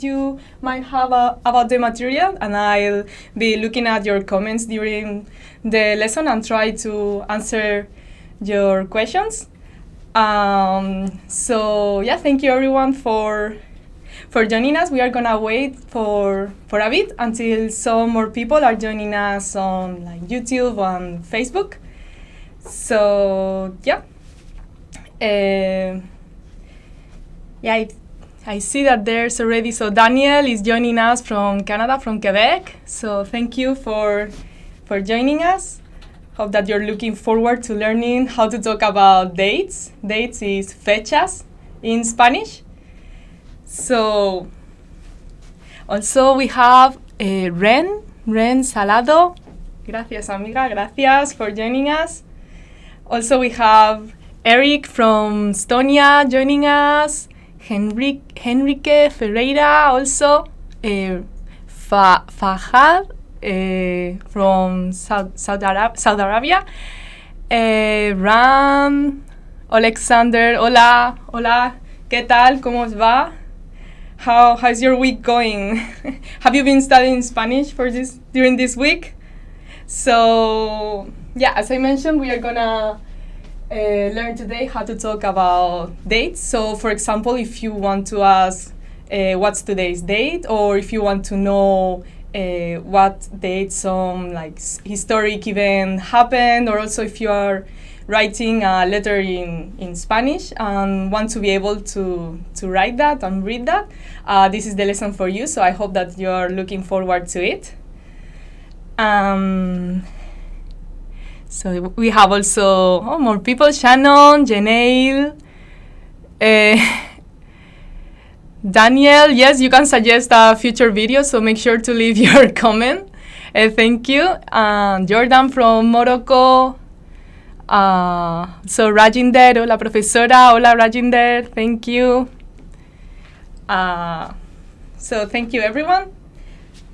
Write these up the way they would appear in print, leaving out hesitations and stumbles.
you might have about the material, and I'll be looking at your comments during the lesson and try to answer your questions. So yeah, thank you everyone for joining us. We are gonna wait for a bit until some more people are joining us on like YouTube and Facebook. So yeah, I see that there's already. So Daniel is joining us from Canada, from Quebec. So thank you for joining us. Hope that you're looking forward to learning how to talk about dates. Dates is fechas in Spanish. So also we have Ren Salado. Gracias, amiga. Gracias for joining us. Also we have Eric from Estonia joining us. Henrique Ferreira also. Fahad from Saudi Arabia. Ram, Alexander, hola, ¿qué tal? ¿Cómo os va? How's your week going? Have you been studying Spanish during this week? So yeah, as I mentioned, we are gonna learn today how to talk about dates. So for example, if you want to ask what's today's date, or if you want to know what date some like historic event happened, or also if you are writing a letter in Spanish and want to be able to write that and read that, this is the lesson for you. So I hope that you are looking forward to it. So we have also more people: Shannon, Janail, Daniel. Yes, you can suggest a future video, so make sure to leave your comment. Thank you. Jordan from Morocco. So Rajinder, hola profesora, hola Rajinder, thank you. So thank you everyone.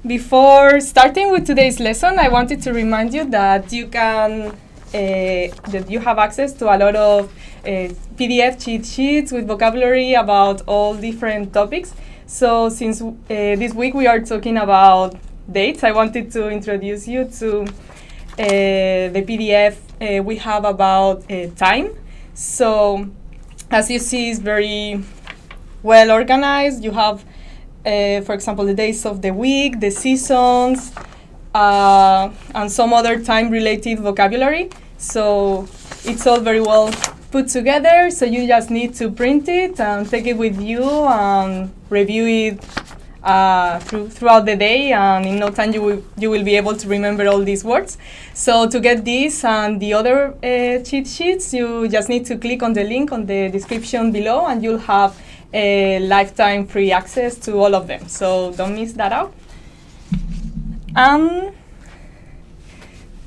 Before starting with today's lesson, I wanted to remind you that you can that you have access to a lot of PDF cheat sheets with vocabulary about all different topics. So since this week we are talking about dates, I wanted to introduce you to the PDF we have about time. So as you see, it's very well organized. You have for example, the days of the week, the seasons, and some other time-related vocabulary. So it's all very well put together. So you just need to print it and take it with you and review it throughout the day. And in no time you will be able to remember all these words. So to get this and the other cheat sheets, you just need to click on the link on the description below, and you'll have lifetime free access to all of them. So don't miss that out.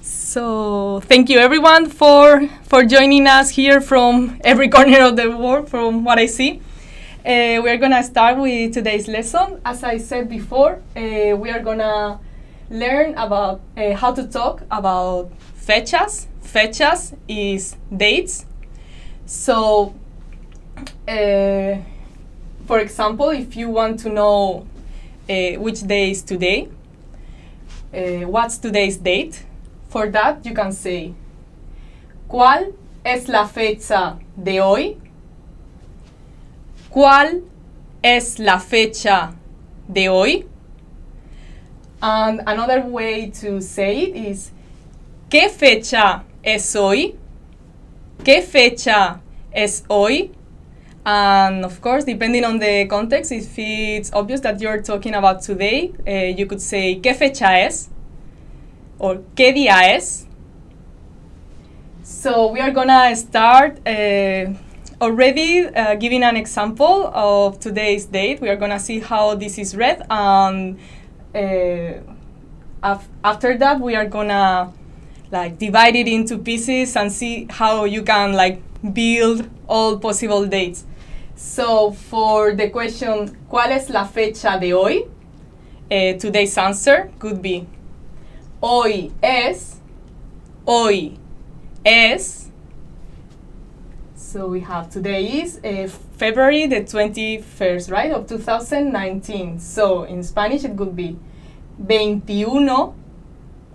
So thank you everyone for joining us here from every corner of the world, from what I see. We're gonna start with today's lesson. As I said before, we are gonna learn about how to talk about fechas. Fechas is dates. So for example, if you want to know which day is today, what's today's date, for that you can say, ¿cuál es la fecha de hoy? ¿Cuál es la fecha de hoy? And another way to say it is, ¿qué fecha es hoy? ¿Qué fecha es hoy? And of course, depending on the context, if it's obvious that you're talking about today, you could say ¿qué fecha es? Or ¿qué día es? So we are gonna start already giving an example of today's date. We are gonna see how this is read, and after that we are gonna like divide it into pieces and see how you can like build all possible dates. So for the question, ¿cuál es la fecha de hoy? Today's answer could be, hoy es. So we have today is February the 21st, right, of 2019. So in Spanish it could be 21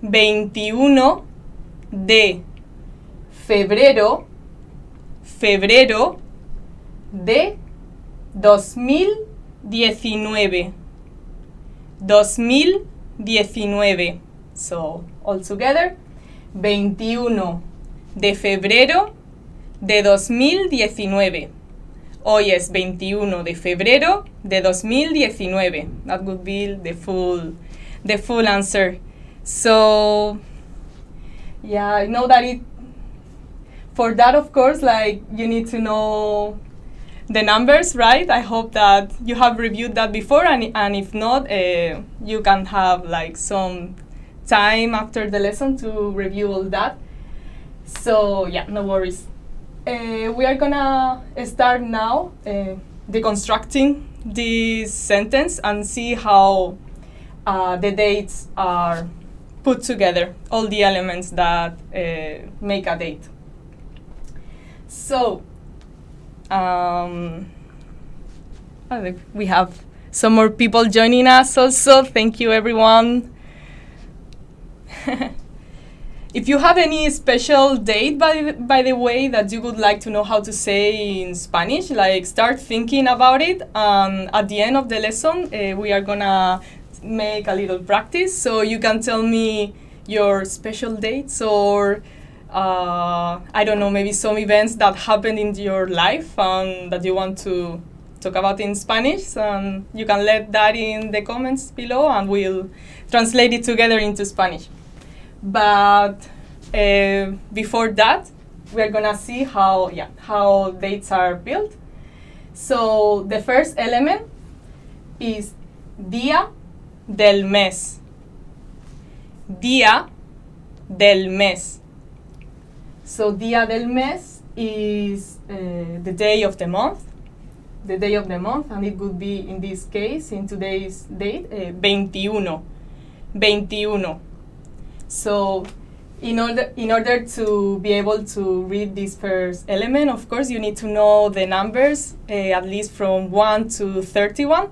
de febrero de 2019. So all together, 21 de febrero de 2019. Hoy es 21 de febrero de 2019. That would be the full answer. So yeah, I know that for that, of course, like, you need to know the numbers, right? I hope that you have reviewed that before, and if not, you can have like some time after the lesson to review all that. So yeah, no worries. We are gonna start now deconstructing this sentence and see how the dates are put together, all the elements that make a date. So we have some more people joining us also. Thank you, everyone. If you have any special date, by the way, that you would like to know how to say in Spanish, like, start thinking about it. At the end of the lesson, we are gonna make a little practice, so you can tell me your special dates or I don't know, maybe some events that happened in your life and that you want to talk about in Spanish. You can let that in the comments below and we'll translate it together into Spanish. But before that, we're gonna see how dates are built. So the first element is día del mes. Día del mes. So día del mes is the day of the month. The day of the month, and it would be, in this case, in today's date, 21. 21. So in order to be able to read this first element, of course, you need to know the numbers, at least from 1 to 31.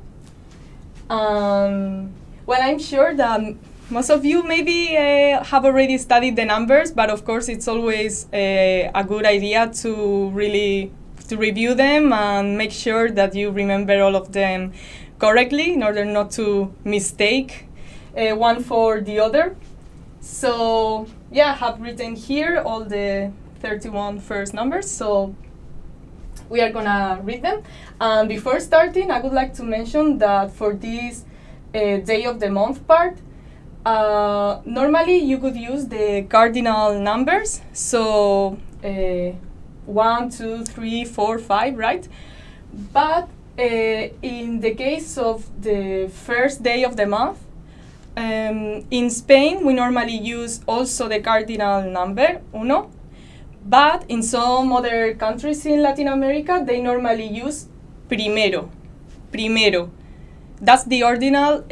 Well, I'm sure that most of you maybe have already studied the numbers, but of course it's always a good idea to really review them and make sure that you remember all of them correctly in order not to mistake one for the other. So yeah, I have written here all the 31 first numbers, so we are gonna read them. And before starting, I would like to mention that for this day of the month part, normally you could use the cardinal numbers, so 1, 2, 3, 4, 5, right? But in the case of the first day of the month, in Spain, we normally use also the cardinal number, uno, but in some other countries in Latin America, they normally use primero. Primero. That's the ordinal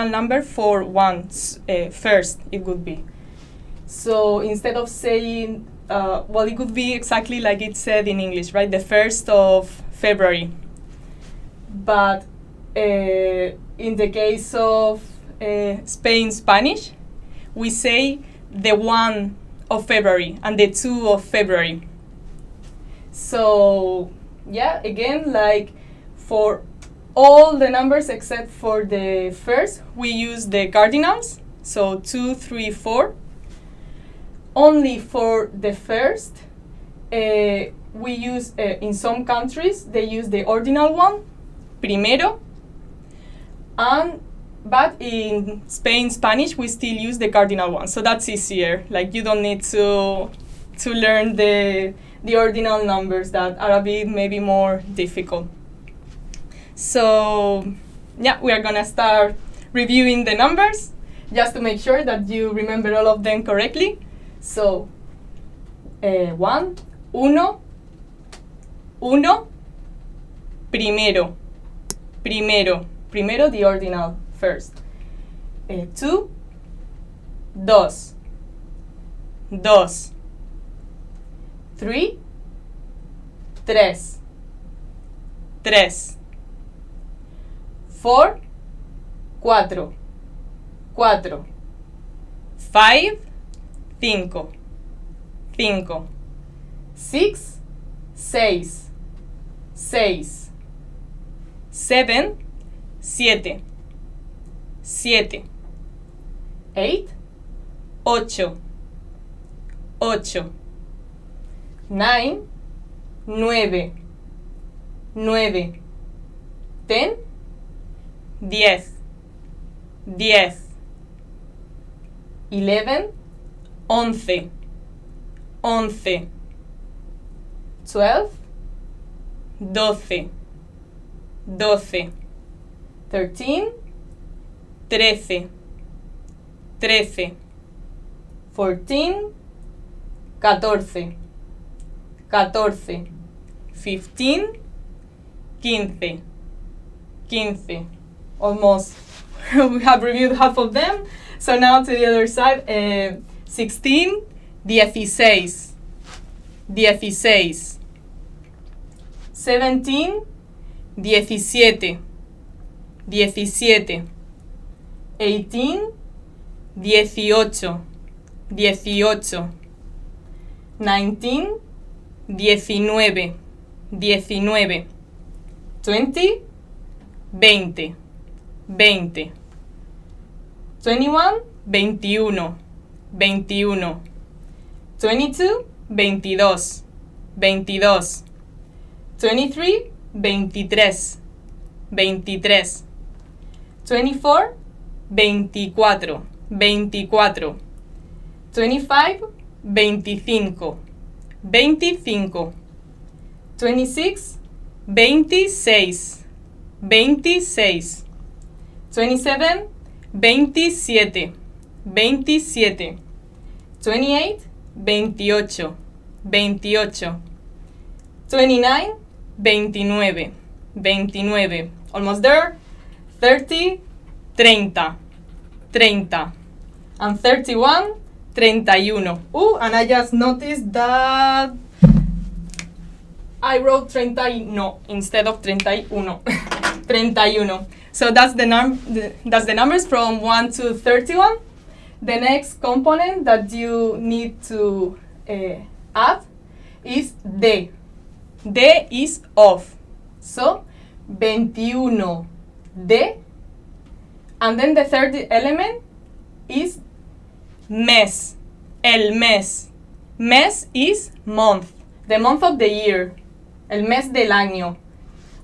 number for first, it would be. So instead of saying, well, it could be exactly like it said in English, right? The 1st of February. But in the case of Spain Spanish, we say the 1 of February and the 2 of February. So yeah, again, like for all the numbers except for the first, we use the cardinals, so 2, 3, 4. Only for the first, we use, in some countries, they use the ordinal one, primero, but in Spain Spanish, we still use the cardinal one, so that's easier. Like, you don't need to learn the ordinal numbers that are a bit maybe more difficult. So yeah, we are gonna start reviewing the numbers just to make sure that you remember all of them correctly. So 1, uno, primero, the ordinal first. 2, dos. 3, 3, 3. 4, 4, 4. 5, 5, 5. 6, 6, 6. 7, 7, 7. 8, 8, 8. 9, 9, 9. 10, 10, 10. 11, 11, 11. 12, 12, 12. 13, 13, 13. 14, 14, 14. 15, 15, 15. Almost. We have reviewed half of them. So now to the other side. 16, 16, 16. 17, 17, 17. 18, 18, 18. 19, 19, 19. 20, 20, 20. 21, 21, 21. 22, 22, 22. 23, 23, 23. 24, 24, 24. 25, 25, 25. 26, 26, 26. 27, 27, 27. 28, 28, 28. 29, 29, 29. Almost there. 30, 30, 30. And 31, 31. And I just noticed that I wrote 31 instead of 31. 31. So that's the numbers from 1 to 31. The next component that you need to add is de. De is of. So 21 de. And then the third element is mes. El mes. Mes is month. The month of the year. El mes del año.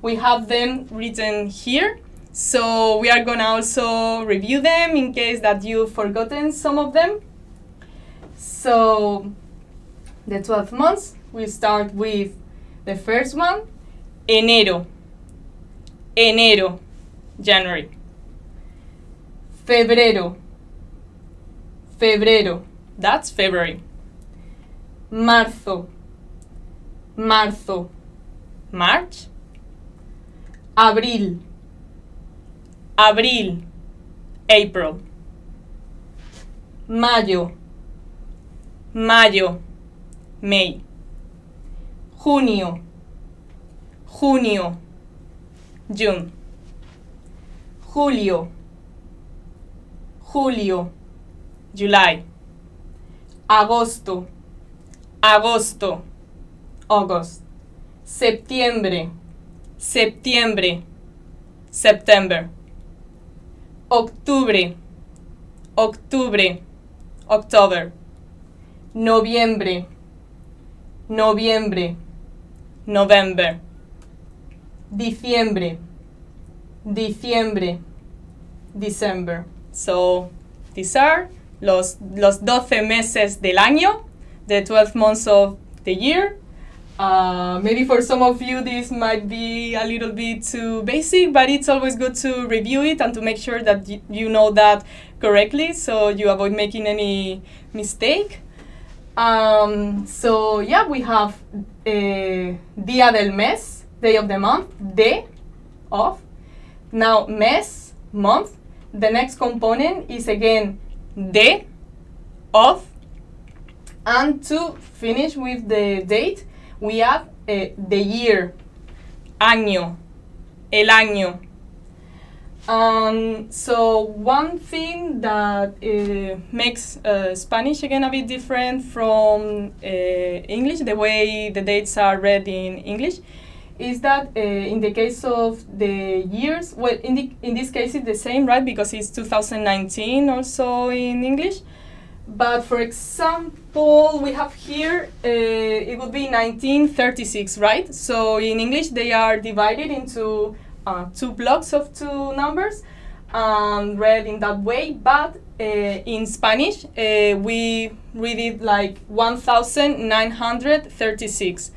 We have them written here. So we are going to also review them in case that you've forgotten some of them. So the 12 months, we start with the first one, enero. Enero, January. Febrero. Febrero, that's February. Marzo. Marzo, March. Abril. Abril, April. Mayo. Mayo, May. Junio. Junio, June. Julio. Julio, July. Agosto. Agosto, August. Septiembre. Septiembre, September. Octubre. Octubre, October. Noviembre. Noviembre, November. Diciembre. Diciembre, December. So these are los 12 meses del año, the 12 months of the year. Maybe for some of you this might be a little bit too basic, but it's always good to review it and to make sure that you know that correctly so you avoid making any mistake. So yeah, we have Día del Mes, day of the month, de, of. Now mes, month. The next component is again de, of. And to finish with the date, we add the year, año, el año. So one thing that makes Spanish again a bit different from English, the way the dates are read in English, is that in the case of the years, well, in this case it's the same, right? Because it's 2019 also in English. But for example, we have here, it would be 1936, right? So in English, they are divided into two blocks of two numbers, read in that way. But in Spanish, we read it like 1936.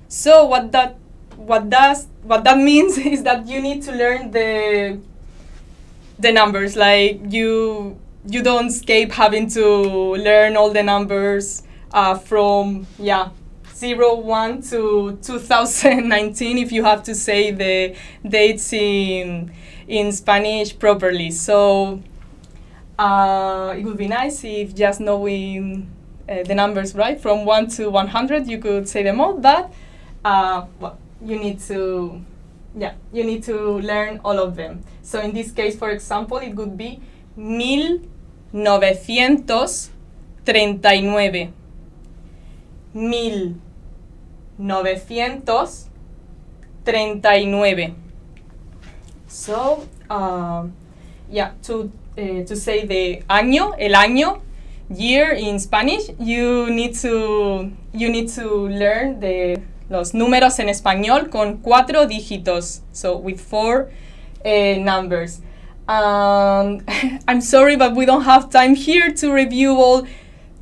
So what that means is that you need to learn the numbers. Like you don't escape having to learn all the numbers from 01 to 2019 if you have to say the dates in Spanish properly. So it would be nice if just knowing the numbers, right, from 1 to 100 you could say them all, but you need to learn all of them. So in this case, for example, it would be 1939. 1939. So, to say the año, el año, year in Spanish, you need to learn los números en español con 4 dígitos, so with 4 numbers. I'm sorry, but we don't have time here to review all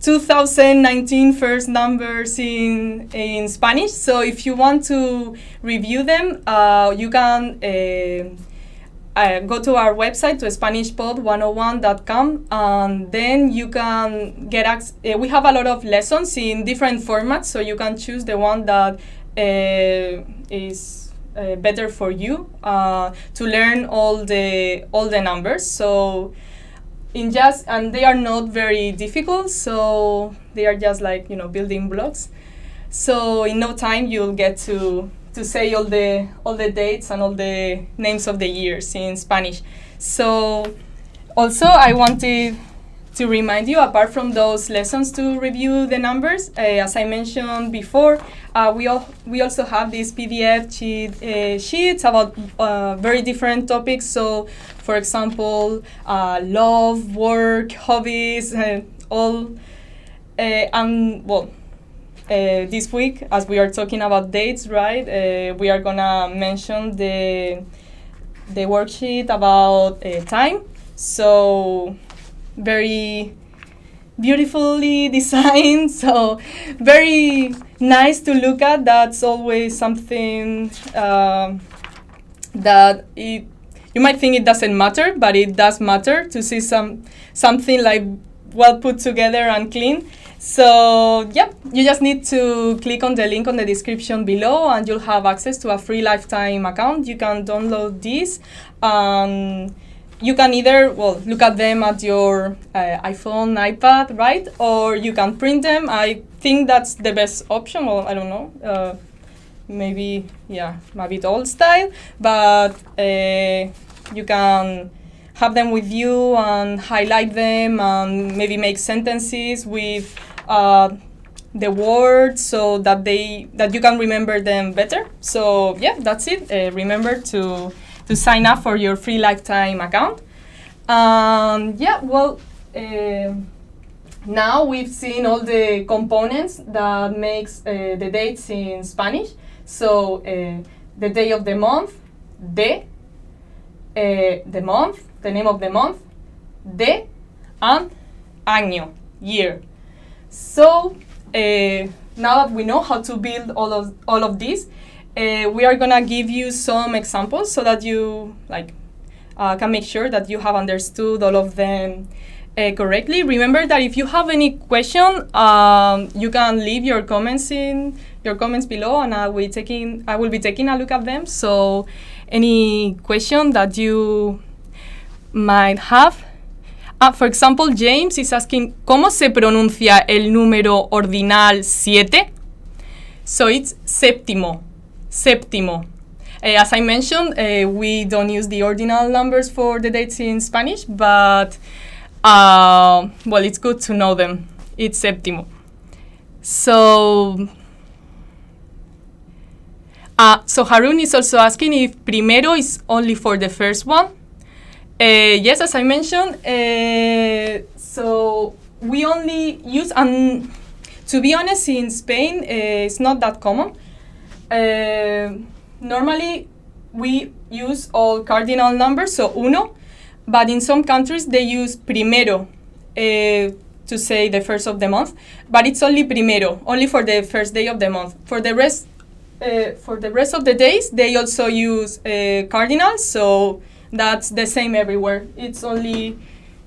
2019 first numbers in Spanish. So if you want to review them, you can go to our website, to SpanishPod101.com, and then you can get we have a lot of lessons in different formats, so you can choose the one that is better for you to learn all the numbers. So and they are not very difficult, so they are just like building blocks. So in no time you'll get to say all the dates and all the names of the years in Spanish. So also I wanted to remind you, apart from those lessons to review the numbers, as I mentioned before, we also have these PDF sheets about very different topics. So, for example, love, work, hobbies, all. This week, as we are talking about dates, right? We are gonna mention the worksheet about time. So, very beautifully designed, so very nice to look at. That's always something that you might think it doesn't matter, but it does matter to see something like well put together and clean. So you just need to click on the link on the description below and you'll have access to a free lifetime account. You can download this. You can either look at them at your iPhone, iPad, right? Or you can print them. I think that's the best option. Well, I don't know. Maybe a bit old style, but you can have them with you and highlight them and maybe make sentences with the words so that you can remember them better. So that's it. Remember to sign up for your free lifetime account. Now we've seen all the components that makes the dates in Spanish. So the day of the month, the month, the name of the month, and año, year. So now that we know how to build all of these, we are gonna give you some examples so that you can make sure that you have understood all of them correctly. Remember that if you have any question, you can leave your comments below, and I will be taking a look at them. So any question that you might have. For example, James is asking, ¿cómo se pronuncia el número ordinal 7? So it's séptimo, séptimo. As I mentioned, we don't use the ordinal numbers for the dates in Spanish, but well, it's good to know them. It's séptimo. So Harun is also asking if primero is only for the first one. Yes, as I mentioned, so we only use, and to be honest, in Spain, it's not that common. Normally, we use all cardinal numbers, so uno, but in some countries they use primero to say the first of the month, but it's only primero, only for the first day of the month. For the rest of the days, they also use cardinals, so that's the same everywhere. It's only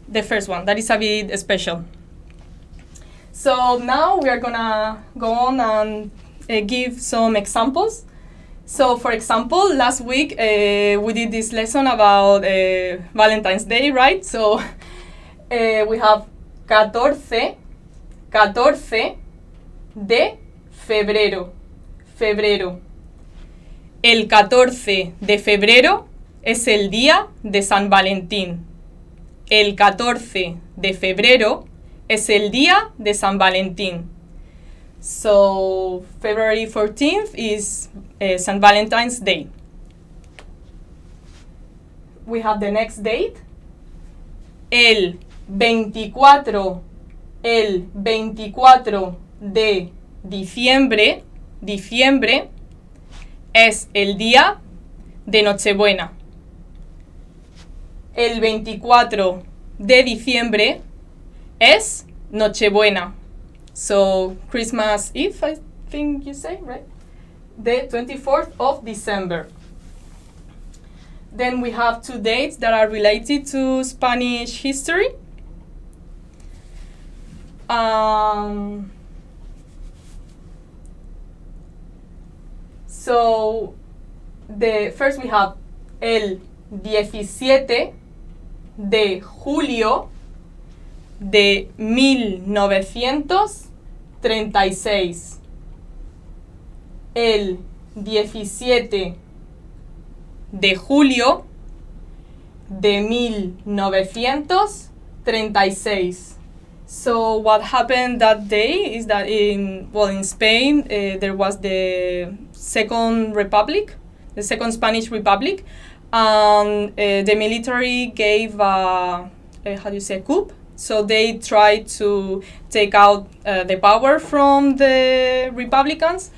the first one that is a bit special. So now we are gonna go on and give some examples. So for example, last week we did this lesson about Valentine's Day, right? So we have 14 de febrero. El 14 de febrero es el día de San Valentín. El 14 de febrero es el día de San Valentín. So February 14th is St. Valentine's Day. We have the next date. El 24 de diciembre es el día de Nochebuena. El 24 de diciembre es Nochebuena. So Christmas Eve, I think you say, right? The 24th of December. Then we have two dates that are related to Spanish history. So first we have el 17 de julio de 1936. El 17 de julio de 1936. So what happened that day is that in Spain there was the Second Republic, the Second Spanish Republic, and the military gave coup. So they tried to take out the power from the Republicans,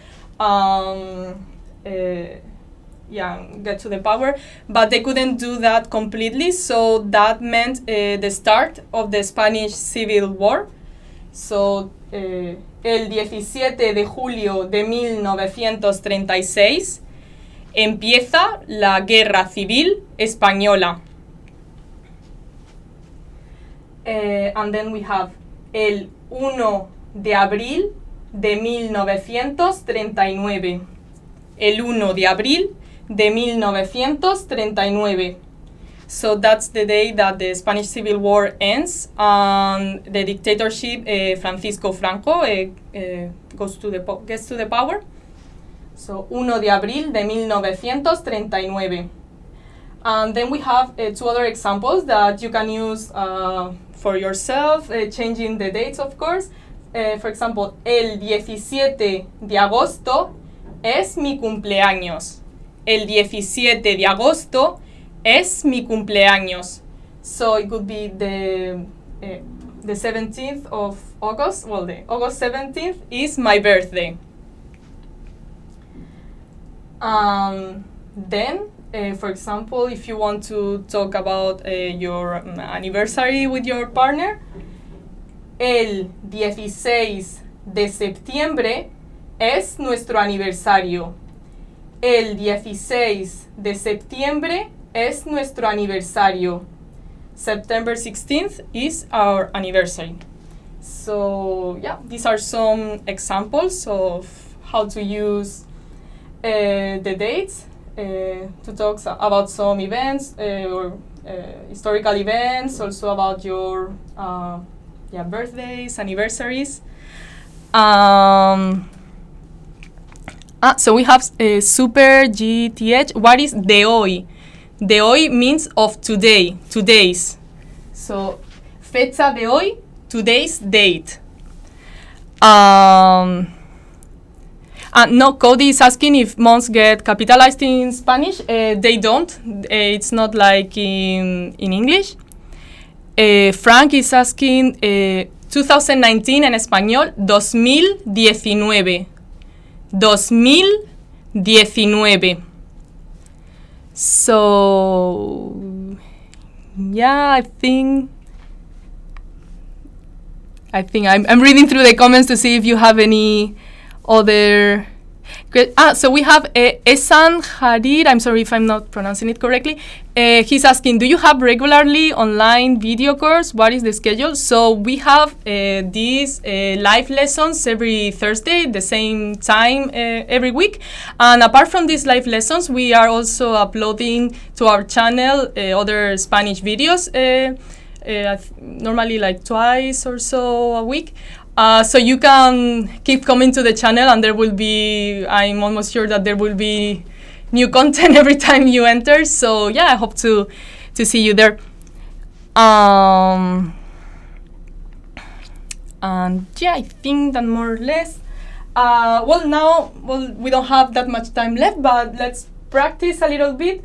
get to the power, but they couldn't do that completely. So that meant the start of the Spanish Civil War. So el 17 de julio de 1936 empieza la Guerra Civil Española. And then we have el 1 de abril de 1939. El 1 de abril de 1939. So that's the day that the Spanish Civil War ends and the dictatorship Francisco Franco gets to the power. So 1 de abril de 1939. And then we have two other examples that you can use for yourself, changing the dates, of course. For example, el 17 de agosto es mi cumpleaños. El 17 de agosto es mi cumpleaños. So it could be the 17th of August. Well, the August 17th is my birthday. Then, for example, if you want to talk about your anniversary with your partner, el 16 de septiembre es nuestro aniversario. El 16 de septiembre es nuestro aniversario. September 16th is our anniversary. So, yeah, these are some examples of how to use the dates to talk about some events or historical events, also about your birthdays, anniversaries. So we have Super GTH. What is de hoy? De hoy means of today, today's. So, fecha de hoy, today's date. No, Cody is asking if months get capitalized in Spanish. They don't. It's not like in English. Frank is asking 2019 en español, 2019. 2019. So, yeah, I think I'm reading through the comments to see if you have any other. So we have Esan Harir. I'm sorry if I'm not pronouncing it correctly. He's asking, do you have regularly online video course? What is the schedule? So we have these live lessons every Thursday, the same time every week. And apart from these live lessons, we are also uploading to our channel other Spanish videos, normally like twice or so a week. So you can keep coming to the channel, and there will be, I'm almost sure that there will be new content every time you enter. So yeah, I hope to see you there. And yeah, I think that more or less. We don't have that much time left, but let's practice a little bit.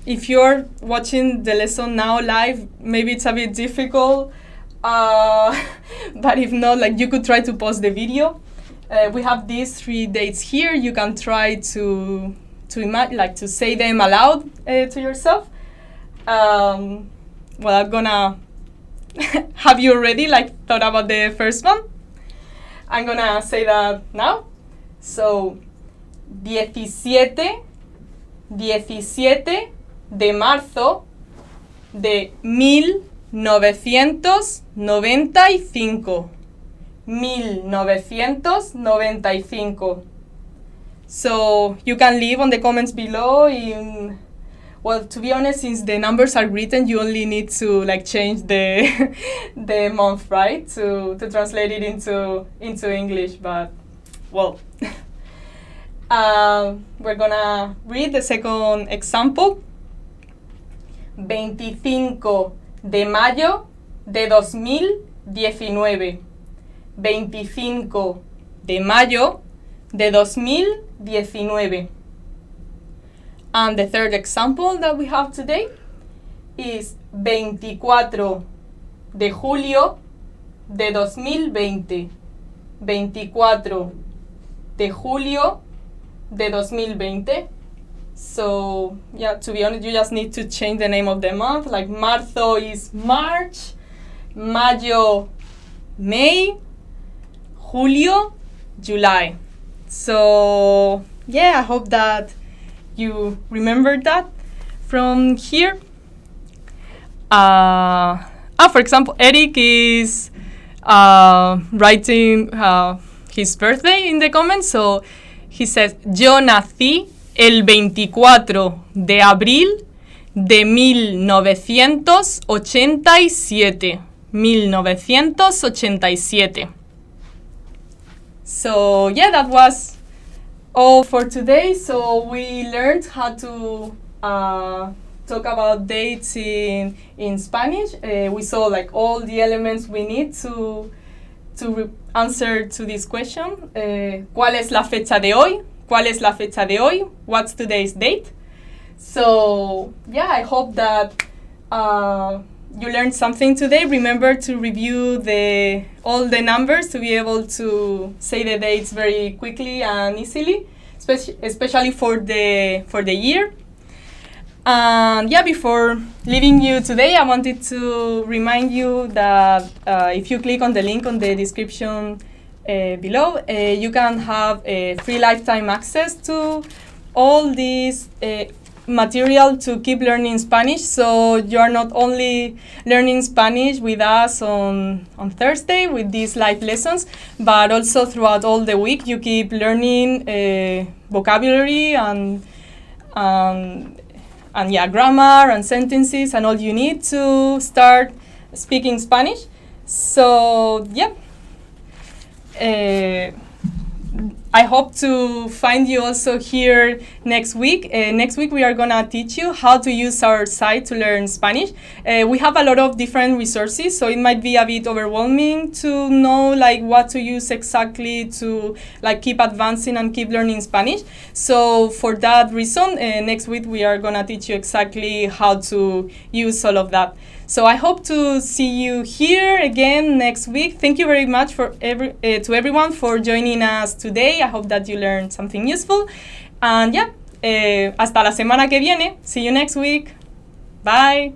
If you're watching the lesson now live, maybe it's a bit difficult. But if not, like, you could try to pause the video. We have these 3 dates here. You can try to imagine, like, to say them aloud to yourself. I'm gonna have you already thought about the first one. I'm gonna say that now. So, 17 de marzo de 1995. 1995. So you can leave on the comments below. To be honest, since the numbers are written, you only need to change the the month, right, to translate it into English. But we're gonna read the second example. 25 de mayo de 2019. 25 de mayo de 2019. And the third example that we have today is 24 de julio de 2020. 24 de julio de 2020. So, yeah, to be honest, you just need to change the name of the month. Like, marzo is March, mayo, May, julio, July. So, yeah, I hope that you remember that from here. For example, Eric is writing his birthday in the comments. So, he says, yo nací el 24 de abril de 1987. 1987. So yeah, that was all for today. So we learned how to talk about dates in Spanish. We saw all the elements we need to answer to this question. ¿Cuál es la fecha de hoy? ¿Cuál es la fecha de hoy? What's today's date? So, yeah, I hope that you learned something today. Remember to review all the numbers to be able to say the dates very quickly and easily, especially for the year. And yeah, before leaving you today, I wanted to remind you that if you click on the link on the description below, you can have free lifetime access to all this material to keep learning Spanish. So you are not only learning Spanish with us on Thursday with these live lessons, but also throughout all the week you keep learning vocabulary and grammar and sentences and all you need to start speaking Spanish. So yeah. I hope to find you also here next week. Next week we are going to teach you how to use our site to learn Spanish. We have a lot of different resources, so it might be a bit overwhelming to know like what to use exactly to like keep advancing and keep learning Spanish. So for that reason, next week we are going to teach you exactly how to use all of that. So I hope to see you here again next week. Thank you very much to everyone for joining us today. I hope that you learned something useful. And yeah, hasta la semana que viene. See you next week. Bye.